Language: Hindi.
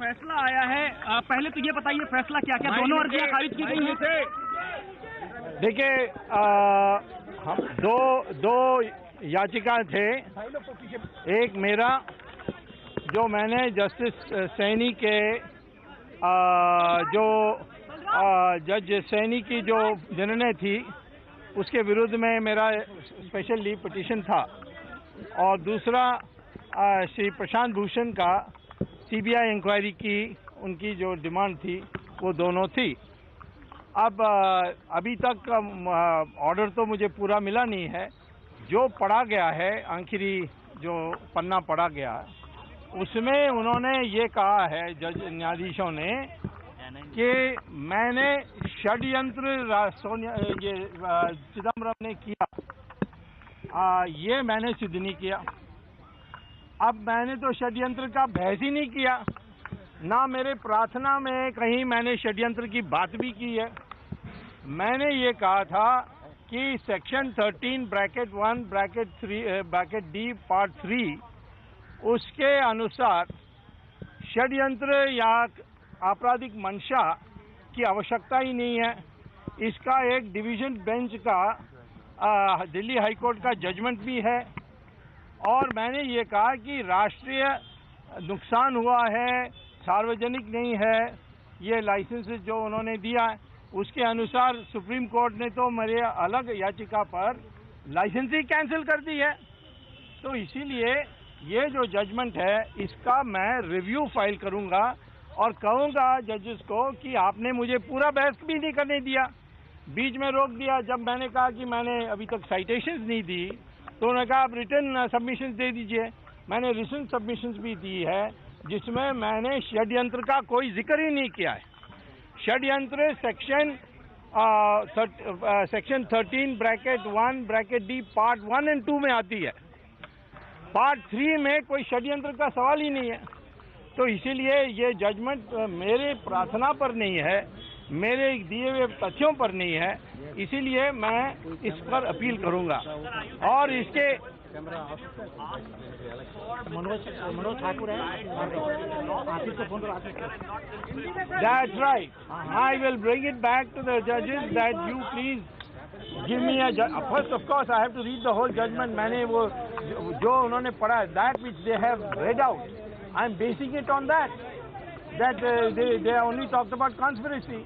फैसला आया है, पहले तो ये बताइए फैसला क्या क्या, दोनों अर्जियां खारिज की गई हैं? देखिए, दो याचिका थे। एक मेरा, जो मैंने जस्टिस सैनी के जो जज सैनी की जो निर्णय थी उसके विरुद्ध में मेरा स्पेशल लीव पिटीशन था, और दूसरा श्री प्रशांत भूषण का सीबीआई इंक्वायरी की उनकी जो डिमांड थी वो दोनों थी। अब अभी तक ऑर्डर तो मुझे पूरा मिला नहीं है। जो पढ़ा गया है, आखिरी जो पन्ना पढ़ा गया, उसमें उन्होंने ये कहा है, जज न्यायाधीशों ने, कि मैंने षड्यंत्र ये चिदम्बरम ने किया, ये मैंने सिद्ध नहीं किया। अब मैंने तो षड्यंत्र का बहस ही नहीं किया, ना मेरे प्रार्थना में कहीं मैंने षड्यंत्र की बात भी की है। मैंने ये कहा था कि सेक्शन 13(1)(3) पार्ट 3 उसके अनुसार षड्यंत्र या आपराधिक मंशा की आवश्यकता ही नहीं है। इसका एक डिवीजन बेंच का दिल्ली हाईकोर्ट का जजमेंट भी है। और मैंने ये कहा कि राष्ट्रीय नुकसान हुआ है, सार्वजनिक नहीं है, ये लाइसेंस जो उन्होंने दिया है उसके अनुसार सुप्रीम कोर्ट ने तो मेरे अलग याचिका पर लाइसेंस ही कैंसिल कर दी है। तो इसीलिए ये जो जजमेंट है इसका मैं रिव्यू फाइल करूंगा और कहूंगा जजेस को कि आपने मुझे पूरा बहस भी नहीं करने दिया, बीच में रोक दिया। जब मैंने कहा कि मैंने अभी तक साइटेशंस नहीं दी तो उन्होंने कहा आप रिटर्न सबमिशंस दे दीजिए। मैंने रिटर्न सबमिशंस भी दी है जिसमें मैंने षड्यंत्र का कोई जिक्र ही नहीं किया है। षड्यंत्र सेक्शन 13(1)(d) पार्ट 1 और 2 में आती है। पार्ट 3 में कोई षड्यंत्र का सवाल ही नहीं है। तो इसीलिए ये जजमेंट मेरे प्रार्थना पर नहीं है, मेरे दिए हुए तथ्यों पर नहीं है, इसीलिए मैं इस पर अपील करूंगा। और इसके मनोज ठाकुर है, आशीष को फोन करो, आशीष को। That's right. I will bring it back to the judges that you please give me a first, of course, I have to read the whole judgment. मैंने वो जो उन्होंने पढ़ा है, that which they have read out, I am basing it on that they only talked about conspiracy.